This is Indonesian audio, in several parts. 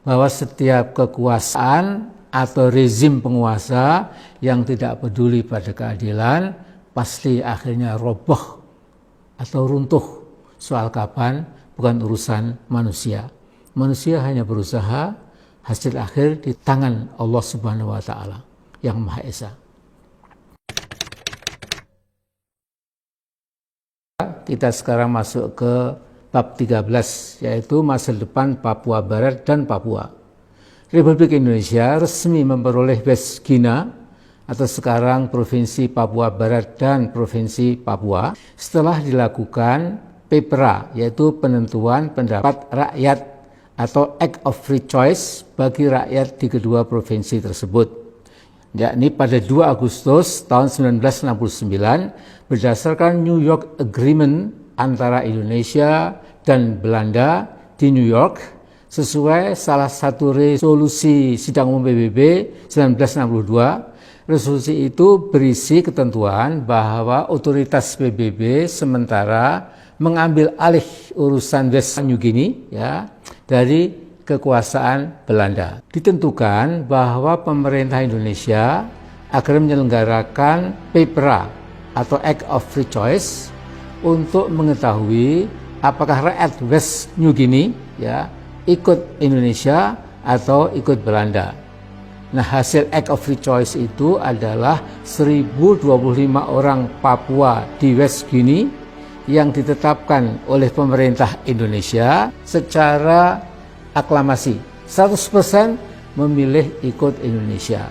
bahwa setiap kekuasaan atau rezim penguasa yang tidak peduli pada keadilan pasti akhirnya roboh atau runtuh. Soal kapan bukan urusan manusia. Manusia hanya berusaha, hasil akhir di tangan Allah Subhanahu wa taala yang Maha Esa. Kita sekarang masuk ke bab 13, yaitu masa depan Papua Barat dan Papua. Republik Indonesia resmi memperoleh West Guinea atau sekarang Provinsi Papua Barat dan Provinsi Papua setelah dilakukan PEPRA, yaitu penentuan pendapat rakyat atau Act of Free Choice bagi rakyat di kedua provinsi tersebut, yakni pada 2 Agustus tahun 1969 berdasarkan New York Agreement antara Indonesia dan Belanda di New York sesuai salah satu resolusi Sidang Umum PBB 1962. Resolusi itu berisi ketentuan bahwa otoritas PBB sementara mengambil alih urusan West New Guinea dari kekuasaan Belanda. Ditentukan bahwa pemerintah Indonesia akan menyelenggarakan PEPRA atau Act of Free Choice untuk mengetahui apakah rakyat West New Guinea ikut Indonesia atau ikut Belanda. Nah, hasil Act of Free Choice itu adalah 1025 orang Papua di West Guinea yang ditetapkan oleh pemerintah Indonesia secara aklamasi. 100% memilih ikut Indonesia.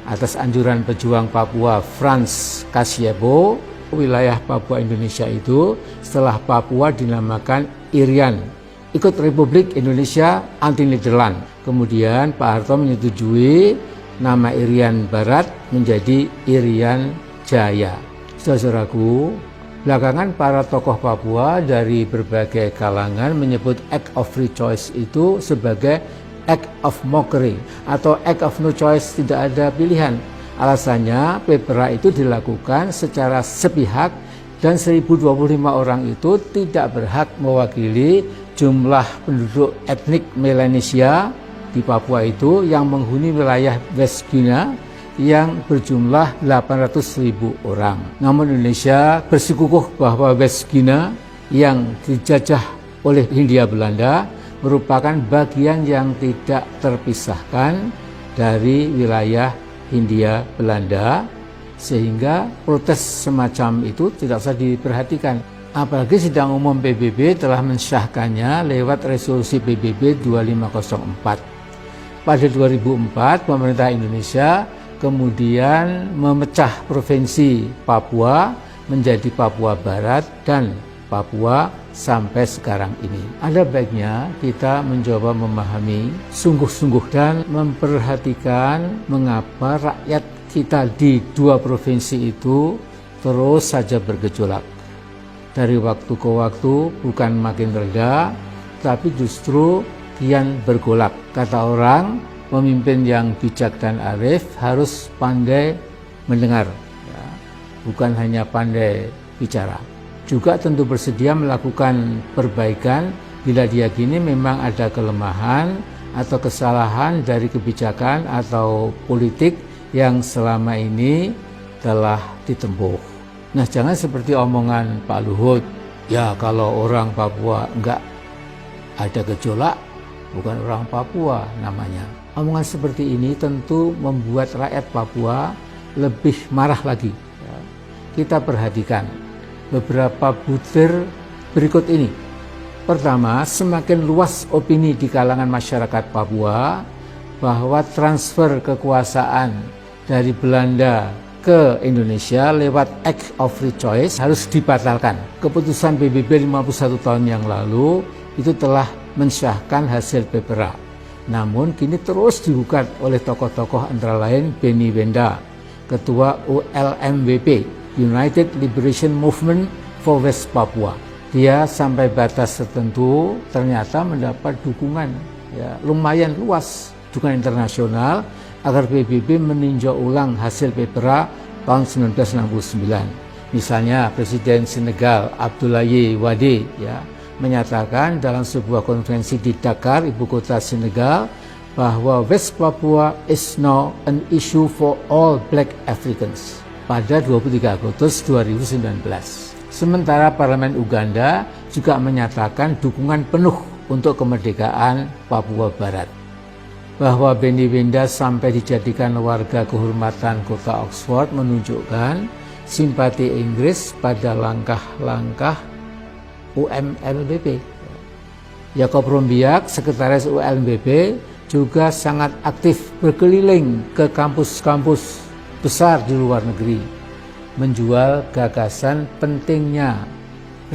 Atas anjuran pejuang Papua Frans Kasiebo, wilayah Papua Indonesia itu setelah Papua dinamakan Irian, ikut Republik Indonesia Anti-Nederland. Kemudian Pak Harto menyetujui nama Irian Barat menjadi Irian Jaya. Saudaraku, belakangan para tokoh Papua dari berbagai kalangan menyebut Act of Free Choice itu sebagai Act of Mockery atau Act of No Choice, tidak ada pilihan. Alasannya PEPRA itu dilakukan secara sepihak dan 1025 orang itu tidak berhak mewakili jumlah penduduk etnik Melanesia di Papua itu yang menghuni wilayah West Guinea yang berjumlah 800.000 orang. Namun Indonesia bersikukuh bahwa West Guinea yang dijajah oleh Hindia Belanda merupakan bagian yang tidak terpisahkan dari wilayah Hindia Belanda, sehingga protes semacam itu tidak usah diperhatikan. Apalagi Sidang Umum PBB telah mensahkannya lewat resolusi PBB 2504. Pada 2004, pemerintah Indonesia kemudian memecah provinsi Papua menjadi Papua Barat dan Papua sampai sekarang ini. Ada baiknya kita mencoba memahami sungguh-sungguh dan memperhatikan mengapa rakyat kita di dua provinsi itu terus saja bergejolak. Dari waktu ke waktu bukan makin reda, tapi justru kian bergolak. Kata orang, pemimpin yang bijak dan arif harus pandai mendengar, bukan hanya pandai bicara. Juga tentu bersedia melakukan perbaikan bila diyakini memang ada kelemahan atau kesalahan dari kebijakan atau politik yang selama ini telah ditempuh. Nah, jangan seperti omongan Pak Luhut, ya kalau orang Papua enggak ada gejolak, bukan orang Papua namanya. Omongan seperti ini tentu membuat rakyat Papua lebih marah lagi. Kita perhatikan beberapa butir berikut ini. Pertama, semakin luas opini di kalangan masyarakat Papua bahwa transfer kekuasaan dari Belanda ke Indonesia lewat Act of Free Choice harus dibatalkan. Keputusan PBB 51 tahun yang lalu itu telah mensahkan hasil PEPRA. Namun kini terus digugat oleh tokoh-tokoh antara lain Benny Wenda, Ketua ULMWP, United Liberation Movement for West Papua. Dia sampai batas tertentu ternyata mendapat dukungan lumayan luas, dukungan internasional agar PBB meninjau ulang hasil PEPRA tahun 1969. Misalnya Presiden Senegal Abdoulaye Wade menyatakan dalam sebuah konferensi di Dakar, ibu kota Senegal, bahwa West Papua is now an issue for all Black Africans pada 23 Agustus 2019. Sementara Parlemen Uganda juga menyatakan dukungan penuh untuk kemerdekaan Papua Barat. Bahwa Benny Wenda sampai dijadikan warga kehormatan kota Oxford menunjukkan simpati Inggris pada langkah-langkah UMLBP. Yakob Rombiak, sekretaris UMLBP, juga sangat aktif berkeliling ke kampus-kampus besar di luar negeri, menjual gagasan pentingnya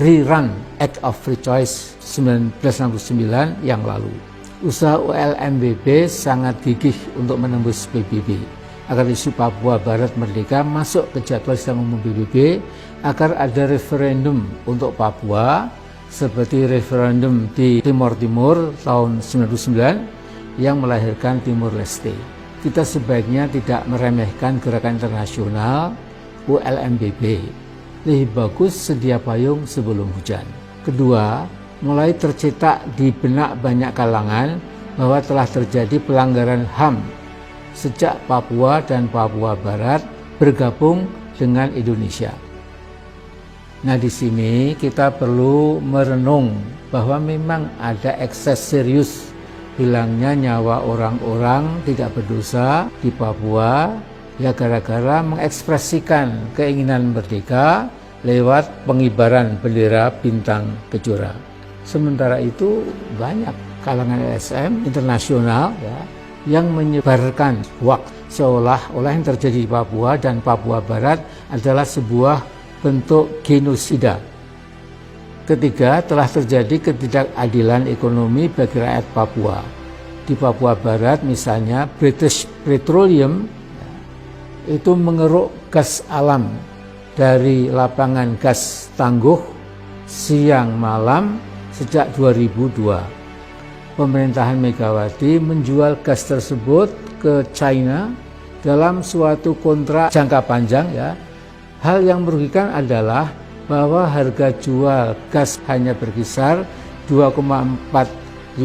rerun Act of Free Choice 1969 yang lalu. Usaha ULMBP sangat gigih untuk menembus PBB, agar isu Papua Barat Merdeka masuk ke jadwal sidang umum PBB, agar ada referendum untuk Papua seperti referendum di Timor Timur tahun 1999 yang melahirkan Timur Leste. Kita sebaiknya tidak meremehkan gerakan internasional ULMBP. Lebih bagus sedia payung sebelum hujan. Kedua, mulai tercetak di benak banyak kalangan bahwa telah terjadi pelanggaran HAM sejak Papua dan Papua Barat bergabung dengan Indonesia. Nah, di sini kita perlu merenung bahwa memang ada ekses serius hilangnya nyawa orang-orang tidak berdosa di Papua ya gara-gara mengekspresikan keinginan merdeka lewat pengibaran bendera bintang kejora. Sementara itu banyak kalangan LSM internasional ya, yang menyebarkan hoaks seolah-olah yang terjadi di Papua dan Papua Barat adalah sebuah bentuk genosida. Ketiga, telah terjadi ketidakadilan ekonomi bagi rakyat Papua. Di Papua Barat misalnya British Petroleum itu mengeruk gas alam dari lapangan gas Tangguh siang malam sejak 2002. Pemerintahan Megawati menjual gas tersebut ke China dalam suatu kontrak jangka panjang ya. Hal yang merugikan adalah bahwa harga jual gas hanya berkisar 2,4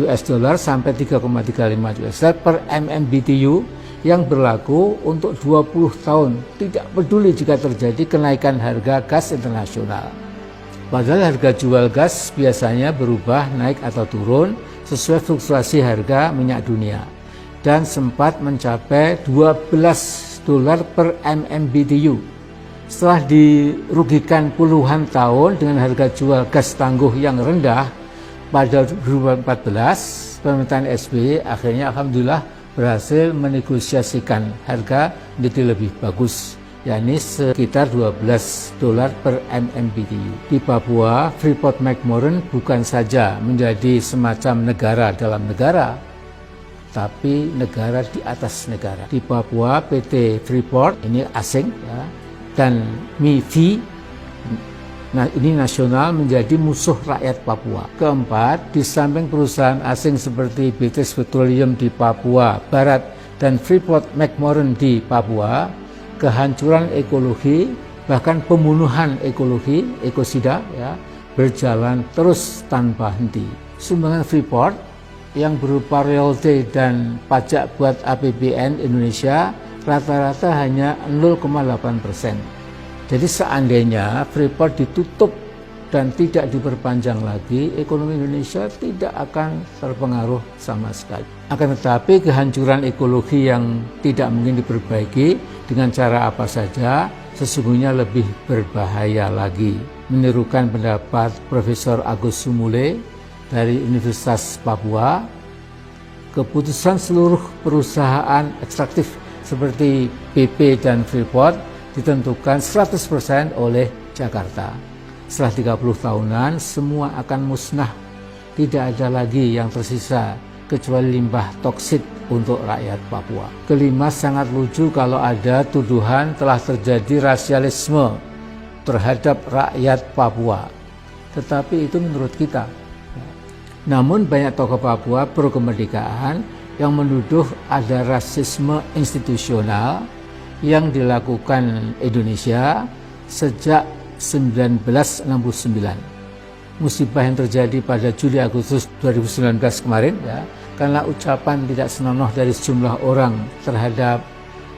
US dollar sampai 3,35 US dollar per MMBTU yang berlaku untuk 20 tahun, tidak peduli jika terjadi kenaikan harga gas internasional. Padahal harga jual gas biasanya berubah naik atau turun sesuai fluktuasi harga minyak dunia dan sempat mencapai 12 dolar per MMBTU. Setelah dirugikan puluhan tahun dengan harga jual gas Tangguh yang rendah pada 2014, pemerintahan SBY akhirnya alhamdulillah berhasil menegosiasikan harga menjadi lebih bagus, yakni sekitar 12 dolar per MMBTU. Di Papua, Freeport-McMoRan bukan saja menjadi semacam negara dalam negara, tapi negara di atas negara. Di Papua, PT Freeport ini asing ya, dan MIFI, nah ini nasional, menjadi musuh rakyat Papua. Keempat, di samping perusahaan asing seperti British Petroleum di Papua Barat dan Freeport-McMoRan di Papua, kehancuran ekologi bahkan pembunuhan ekologi, ekosida ya, berjalan terus tanpa henti. Sumbangan Freeport yang berupa royalti dan pajak buat APBN Indonesia rata-rata hanya 0,8%. Jadi seandainya Freeport ditutup dan tidak diperpanjang lagi, ekonomi Indonesia tidak akan terpengaruh sama sekali. Akan tetapi kehancuran ekologi yang tidak mungkin diperbaiki dengan cara apa saja sesungguhnya lebih berbahaya lagi. Menirukan pendapat Profesor Agus Sumule dari Universitas Papua, keputusan seluruh perusahaan ekstraktif seperti BP dan Freeport ditentukan 100% oleh Jakarta. Setelah 30 tahunan semua akan musnah. Tidak ada lagi yang tersisa kecuali limbah toksit untuk rakyat Papua. Kelima, sangat lucu kalau ada tuduhan telah terjadi rasialisme terhadap rakyat Papua. Tetapi itu menurut kita. Namun banyak tokoh Papua pro kemerdekaan yang menuduh ada rasisme institusional yang dilakukan Indonesia sejak 1969. musibah yang terjadi pada Juli Agustus 2019 kemarin ya, karena ucapan tidak senonoh dari sejumlah orang terhadap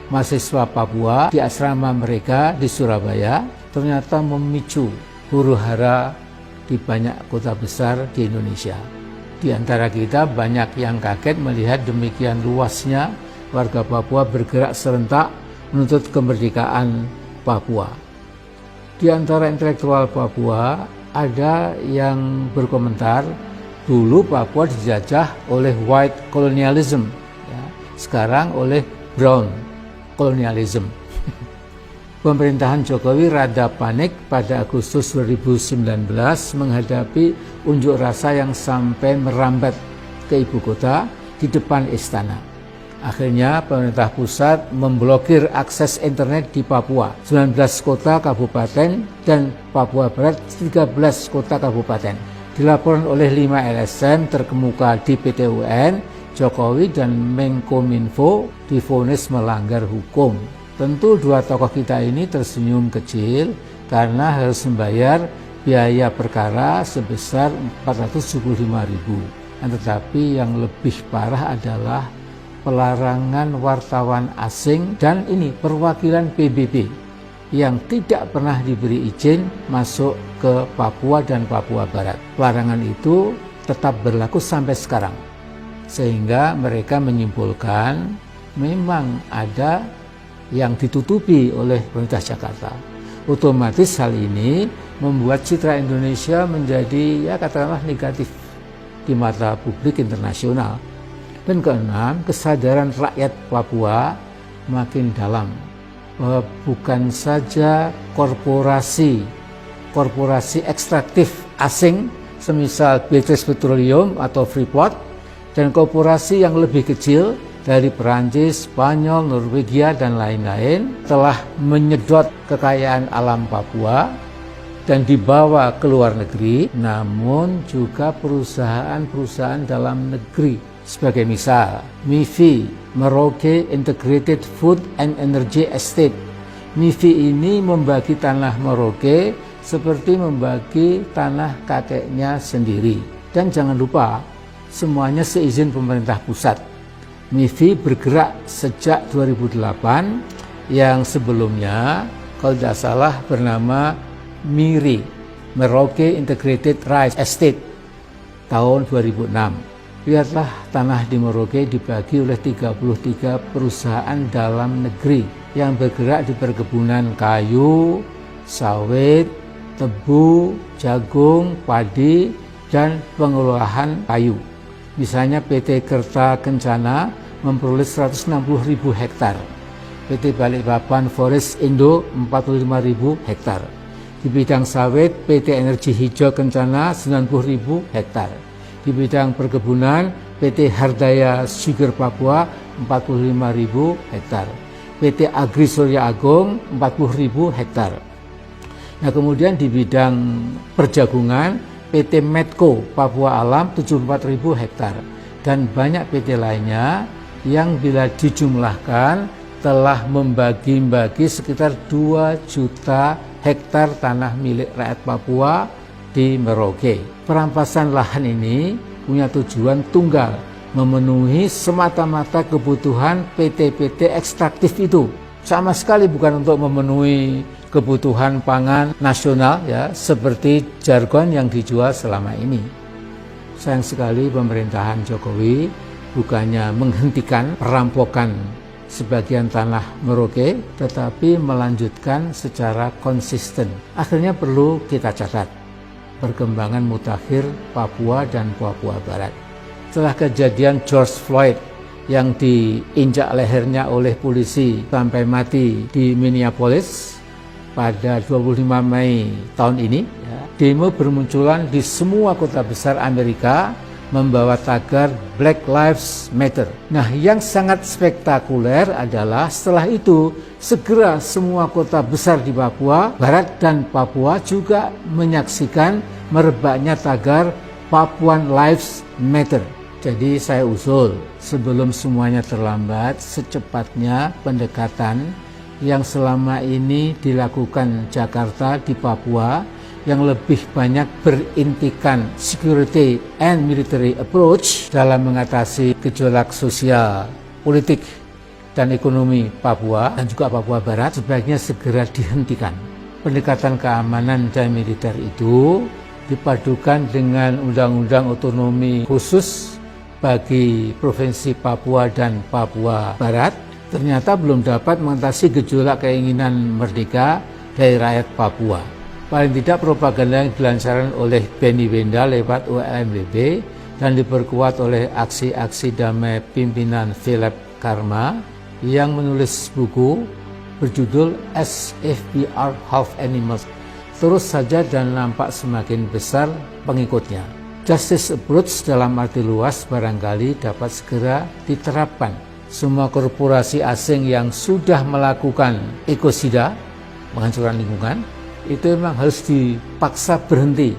mahasiswa Papua di asrama mereka di Surabaya ternyata memicu huru-hara di banyak kota besar di Indonesia. Di antara kita banyak yang kaget melihat demikian luasnya warga Papua bergerak serentak menuntut kemerdekaan Papua. Di antara intelektual Papua ada yang berkomentar, dulu Papua dijajah oleh white colonialism, ya, sekarang oleh brown colonialism. Pemerintahan Jokowi rada panik pada Agustus 2019 menghadapi unjuk rasa yang sampai merambat ke ibu kota di depan istana. Akhirnya pemerintah pusat memblokir akses internet di Papua, 19 kota kabupaten dan Papua Barat 13 kota kabupaten. Dilaporkan oleh 5 LSM terkemuka di PT UN, Jokowi dan Menkominfo divonis melanggar hukum. Tentu dua tokoh kita ini tersenyum kecil karena harus membayar biaya perkara sebesar 475.000. Tetapi yang lebih parah adalah pelarangan wartawan asing dan ini perwakilan PBB yang tidak pernah diberi izin masuk ke Papua dan Papua Barat. Pelarangan itu tetap berlaku sampai sekarang, sehingga mereka menyimpulkan memang ada yang ditutupi oleh pemerintah Jakarta. Otomatis hal ini membuat citra Indonesia menjadi ya katakanlah negatif di mata publik internasional. Dan keenam, kesadaran rakyat Papua makin dalam bahwa bukan saja korporasi ekstraktif asing semisal British Petroleum atau Freeport dan korporasi yang lebih kecil dari Perancis, Spanyol, Norwegia dan lain-lain telah menyedot kekayaan alam Papua dan dibawa ke luar negeri, namun juga perusahaan-perusahaan dalam negeri. Sebagai misal, MIFI, Merauke Integrated Food and Energy Estate. MIFI ini membagi tanah Merauke seperti membagi tanah kakeknya sendiri. Dan jangan lupa, semuanya seizin pemerintah pusat. MIFI bergerak sejak 2008, yang sebelumnya kalau tidak salah bernama MIRI, Merauke Integrated Rice Estate, tahun 2006. Lihatlah tanah di Merauke dibagi oleh 33 perusahaan dalam negeri yang bergerak di perkebunan kayu, sawit, tebu, jagung, padi, dan pengelolaan kayu. Misalnya PT Kerta Kencana memperoleh 160.000 hektar, PT Balikpapan Forest Indo 45.000 hektar. Di bidang sawit, PT Energi Hijau Kencana 90.000 hektar. Di bidang perkebunan, PT Hardaya Sugar Papua 45.000 hektar. PT Agri Surya Agung 40.000 hektar. Nah, kemudian di bidang perjagungan, PT Medco Papua Alam 74.000 hektar. Dan banyak PT lainnya yang bila dijumlahkan telah membagi-bagi sekitar 2 juta hektar tanah milik rakyat Papua di Merauke. Perampasan lahan ini punya tujuan tunggal, memenuhi semata-mata kebutuhan PT-PT ekstraktif itu. Sama sekali bukan untuk memenuhi kebutuhan pangan nasional ya, seperti jargon yang dijual selama ini. Sayang sekali pemerintahan Jokowi bukannya menghentikan perampokan sebagian tanah Merauke, tetapi melanjutkan secara konsisten. Akhirnya perlu kita catat perkembangan mutakhir Papua dan Papua Barat. Setelah kejadian George Floyd yang diinjak lehernya oleh polisi sampai mati di Minneapolis pada 25 Mei tahun ini, demo bermunculan di semua kota besar Amerika membawa tagar Black Lives Matter. Nah, yang sangat spektakuler adalah setelah itu segera semua kota besar di Papua Barat dan Papua juga menyaksikan merebaknya tagar Papuan Lives Matter. Jadi saya usul sebelum semuanya terlambat, secepatnya pendekatan yang selama ini dilakukan Jakarta di Papua yang lebih banyak berintikan security and military approach dalam mengatasi gejolak sosial, politik, dan ekonomi Papua dan juga Papua Barat sebaiknya segera dihentikan. Pendekatan keamanan dan militer itu dipadukan dengan undang-undang otonomi khusus bagi Provinsi Papua dan Papua Barat ternyata belum dapat mengatasi gejolak keinginan merdeka dari rakyat Papua. Paling tidak propaganda yang dilancarkan oleh Benny Wenda lewat ULMWB dan diperkuat oleh aksi-aksi damai pimpinan Philip Karma yang menulis buku berjudul As If We Are Half Animals terus saja dan nampak semakin besar pengikutnya. Justice approach dalam arti luas barangkali dapat segera diterapkan. Semua korporasi asing yang sudah melakukan ekosida, menghancurkan lingkungan, itu memang harus dipaksa berhenti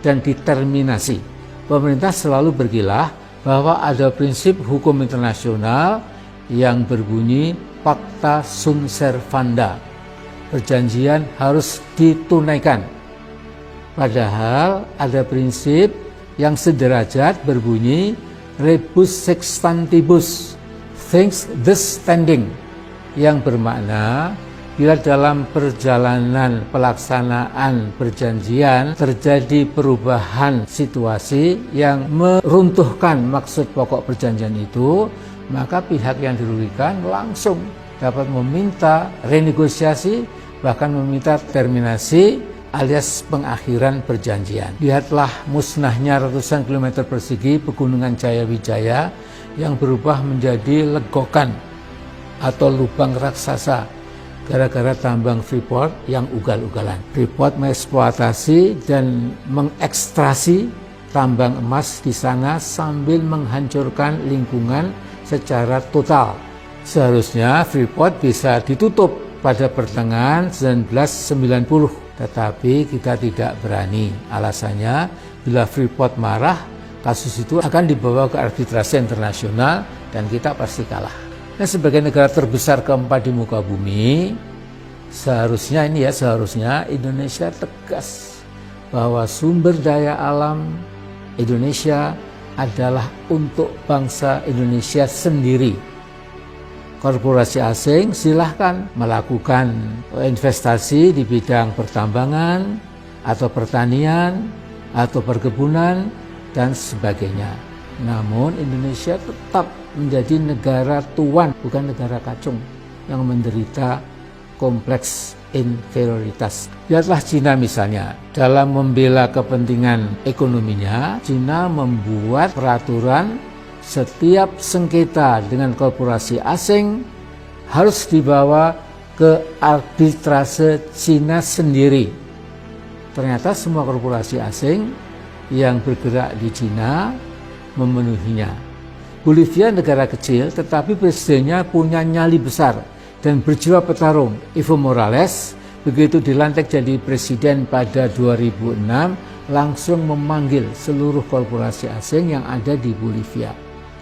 dan diterminasi. Pemerintah selalu berkilah bahwa ada prinsip hukum internasional yang berbunyi Pacta sunt servanda. Perjanjian harus ditunaikan. Padahal ada prinsip yang sederajat berbunyi rebus sextantibus, things thus standing, yang bermakna bila dalam perjalanan pelaksanaan perjanjian terjadi perubahan situasi yang meruntuhkan maksud pokok perjanjian itu, maka pihak yang dirugikan langsung dapat meminta renegosiasi, bahkan meminta terminasi alias pengakhiran perjanjian. Lihatlah musnahnya ratusan kilometer persegi pegunungan Jayawijaya yang berubah menjadi legokan atau lubang raksasa gara-gara tambang Freeport yang ugal-ugalan. Freeport mengeksploitasi dan mengekstrasi tambang emas di sana sambil menghancurkan lingkungan secara total. Seharusnya Freeport bisa ditutup pada pertengahan 1990, tetapi kita tidak berani. Alasannya, bila Freeport marah, kasus itu akan dibawa ke arbitrase internasional dan kita pasti kalah. Nah, sebagai negara terbesar keempat di muka bumi, seharusnya Indonesia tegas bahwa sumber daya alam Indonesia adalah untuk bangsa Indonesia sendiri. Korporasi asing silahkan melakukan investasi di bidang pertambangan atau pertanian atau perkebunan dan sebagainya. Namun Indonesia tetap menjadi negara tuan, bukan negara kacung yang menderita kompleks inferioritas. Lihatlah Cina misalnya, dalam membela kepentingan ekonominya, Cina membuat peraturan setiap sengketa dengan korporasi asing harus dibawa ke arbitrase Cina sendiri. Ternyata semua korporasi asing yang bergerak di Cina memenuhinya. Bolivia negara kecil tetapi presidennya punya nyali besar dan berjiwa petarung. Evo Morales begitu dilantik jadi presiden pada 2006 langsung memanggil seluruh korporasi asing yang ada di Bolivia.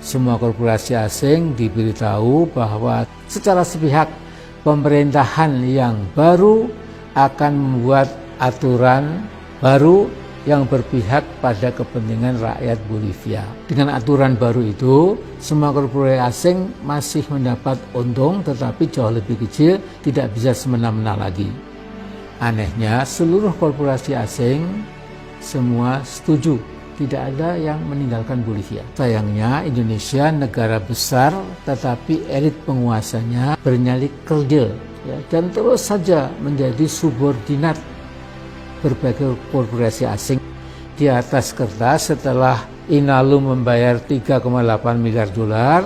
Semua korporasi asing diberitahu bahwa secara sepihak pemerintahan yang baru akan membuat aturan baru yang berpihak pada kepentingan rakyat Bolivia. Dengan aturan baru itu, semua korporasi asing masih mendapat untung tetapi jauh lebih kecil, tidak bisa semena-mena lagi. Anehnya, seluruh korporasi asing semua setuju, tidak ada yang meninggalkan Bolivia. Sayangnya Indonesia negara besar tetapi elit penguasanya bernyali kerdil dan terus saja menjadi subordinat berbagai korporasi asing. Di atas kertas, setelah Inalum membayar 3,8 miliar dolar,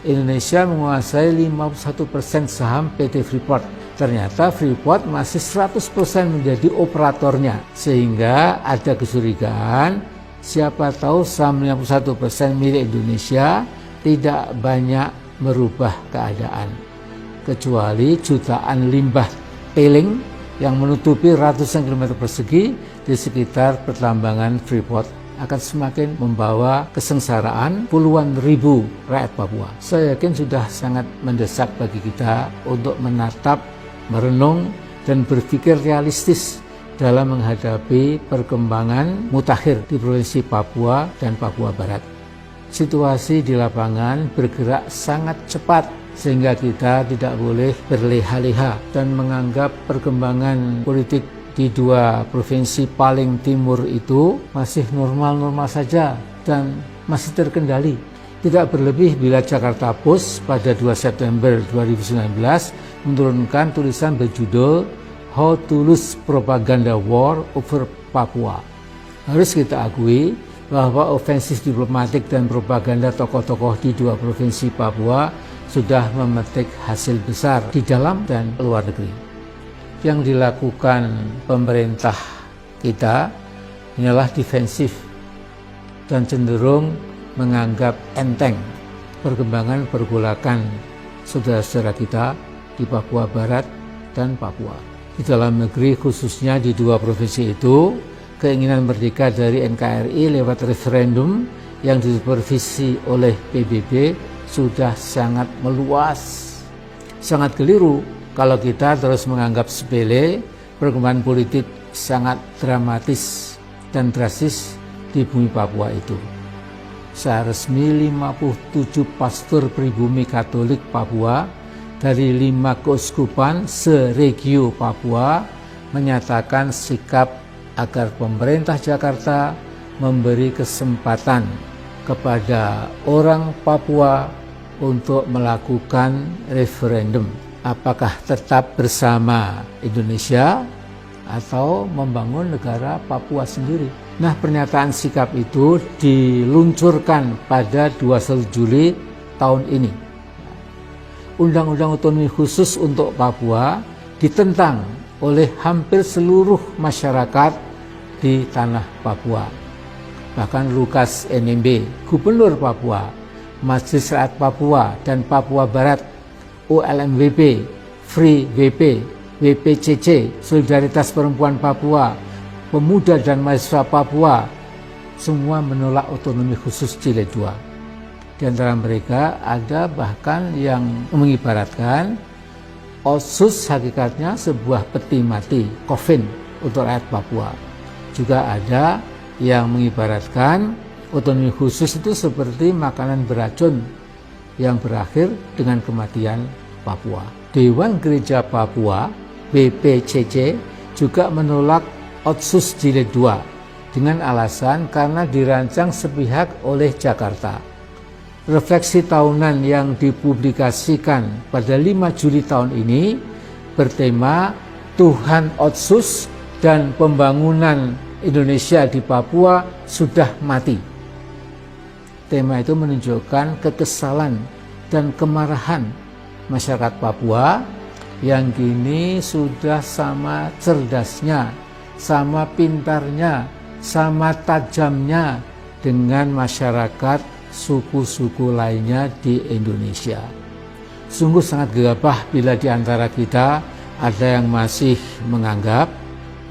Indonesia menguasai 51% saham PT Freeport. Ternyata Freeport masih 100% menjadi operatornya, sehingga ada kecurigaan siapa tahu saham 51% milik Indonesia tidak banyak merubah keadaan, kecuali jutaan limbah tailing yang menutupi ratusan kilometer persegi di sekitar pertambangan Freeport akan semakin membawa kesengsaraan puluhan ribu rakyat Papua. Saya yakin sudah sangat mendesak bagi kita untuk menatap, merenung, dan berpikir realistis dalam menghadapi perkembangan mutakhir di Provinsi Papua dan Papua Barat. Situasi di lapangan bergerak sangat cepat sehingga kita tidak boleh berleha-leha dan menganggap perkembangan politik di dua provinsi paling timur itu masih normal-normal saja dan masih terkendali. Tidak berlebih bila Jakarta Post pada 2 September 2019 menurunkan tulisan berjudul How to Lose Propaganda War Over Papua. Harus kita akui bahwa ofensif diplomatik dan propaganda tokoh-tokoh di dua provinsi Papua sudah memetik hasil besar di dalam dan luar negeri. Yang dilakukan pemerintah kita hanyalah defensif dan cenderung menganggap enteng perkembangan pergolakan saudara-saudara kita di Papua Barat dan Papua. Di dalam negeri khususnya di dua provinsi itu, keinginan merdeka dari NKRI lewat referendum yang disupervisi oleh PBB sudah sangat meluas. Sangat keliru kalau kita terus menganggap sepele perkembangan politik sangat dramatis dan drastis di bumi Papua itu. Secara resmi 57 pastor pribumi Katolik Papua dari 5 keuskupan se-regio Papua menyatakan sikap agar pemerintah Jakarta memberi kesempatan kepada orang Papua untuk melakukan referendum. Apakah tetap bersama Indonesia atau membangun negara Papua sendiri? Nah, pernyataan sikap itu diluncurkan pada 21 Juli tahun ini. Undang-undang otonomi khusus untuk Papua ditentang oleh hampir seluruh masyarakat di tanah Papua. Bahkan Lukas NMB, Gubernur Papua, Majelis Rakyat Papua dan Papua Barat, OLMWP, Free WP, WPCC, Solidaritas Perempuan Papua, Pemuda dan Mahasiswa Papua, semua menolak otonomi khusus Jilid 2. Di antara mereka ada bahkan yang mengibaratkan Otsus hakikatnya sebuah peti mati, coffin untuk rakyat Papua. Juga ada yang mengibaratkan otonomi khusus itu seperti makanan beracun yang berakhir dengan kematian Papua. Dewan Gereja Papua, BPCC, juga menolak Otsus Jilid 2 dengan alasan karena dirancang sepihak oleh Jakarta. Refleksi tahunan yang dipublikasikan pada 5 Juli tahun ini bertema Tuhan Otsus dan Pembangunan Indonesia di Papua sudah mati. Tema itu menunjukkan kekesalan dan kemarahan masyarakat Papua yang kini sudah sama cerdasnya, sama pintarnya, sama tajamnya dengan masyarakat suku-suku lainnya di Indonesia. Sungguh sangat gegabah bila di antara kita ada yang masih menganggap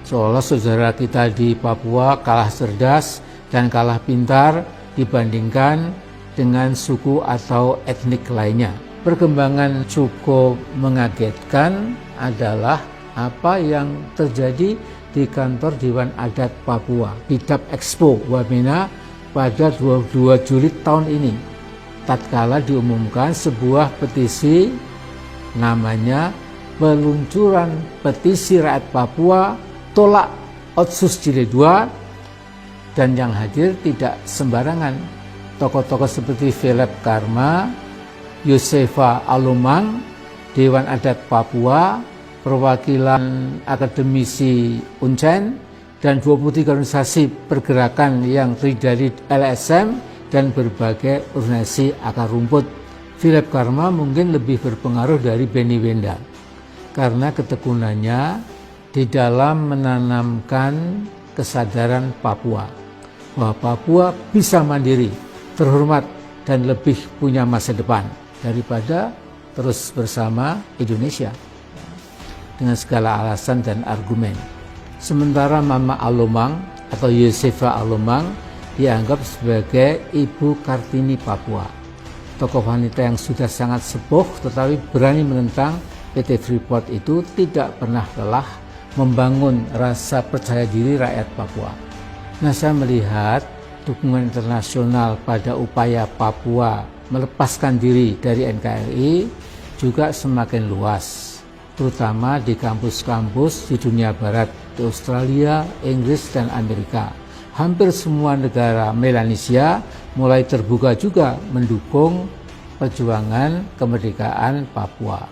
seolah saudara kita di Papua kalah cerdas dan kalah pintar dibandingkan dengan suku atau etnik lainnya. Perkembangan cukup mengagetkan adalah apa yang terjadi di kantor Dewan Adat Papua, Bidap Expo Wamena pada 22 Juli tahun ini. Tatkala diumumkan sebuah petisi namanya Peluncuran Petisi Rakyat Papua Tolak Otsus Jilid 2, dan yang hadir tidak sembarangan. Tokoh-tokoh seperti Philip Karma, Yosefa Alomang, Dewan Adat Papua, perwakilan akademisi Uncen, dan 23 organisasi pergerakan yang terdiri dari LSM dan berbagai organisasi akar rumput. Philip Karma mungkin lebih berpengaruh dari Benny Wenda karena ketekunannya di dalam menanamkan kesadaran Papua bahwa Papua bisa mandiri, terhormat, dan lebih punya masa depan daripada terus bersama Indonesia dengan segala alasan dan argumen. Sementara Mama Alomang atau Yosefa Alomang dianggap sebagai Ibu Kartini Papua, tokoh wanita yang sudah sangat sepuh tetapi berani menentang PT Freeport itu tidak pernah lelah membangun rasa percaya diri rakyat Papua. Nah, saya melihat dukungan internasional pada upaya Papua melepaskan diri dari NKRI juga semakin luas, terutama di kampus-kampus di dunia barat, di Australia, Inggris, dan Amerika. Hampir semua negara Melanesia mulai terbuka juga mendukung perjuangan kemerdekaan Papua.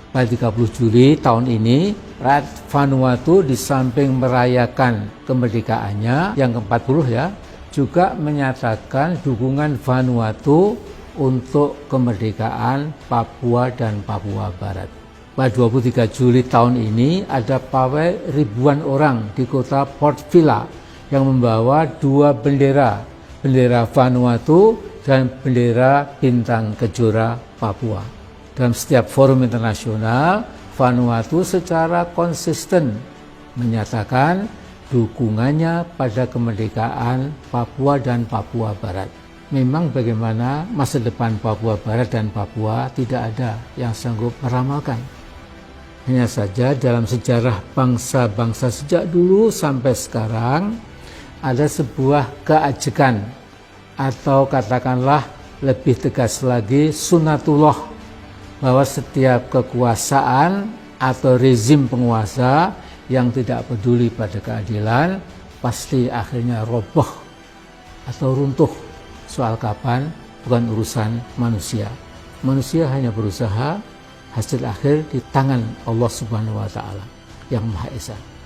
Pada 30 Juli tahun ini, rakyat Vanuatu di samping merayakan kemerdekaannya yang ke-40 ya, juga menyatakan dukungan Vanuatu untuk kemerdekaan Papua dan Papua Barat. Pada 23 Juli tahun ini ada pawai ribuan orang di kota Port Vila yang membawa dua bendera, bendera Vanuatu dan bendera bintang kejora Papua. Dalam setiap forum internasional, Vanuatu secara konsisten menyatakan dukungannya pada kemerdekaan Papua dan Papua Barat. Memang bagaimana masa depan Papua Barat dan Papua tidak ada yang sanggup meramalkan. Hanya saja dalam sejarah bangsa-bangsa sejak dulu sampai sekarang ada sebuah keajekan atau katakanlah lebih tegas lagi sunatullah, bahwa setiap kekuasaan atau rezim penguasa yang tidak peduli pada keadilan pasti akhirnya roboh atau runtuh. Soal kapan bukan urusan manusia. Manusia hanya berusaha, hasil akhir di tangan Allah Subhanahu wa Ta'ala yang Maha Esa.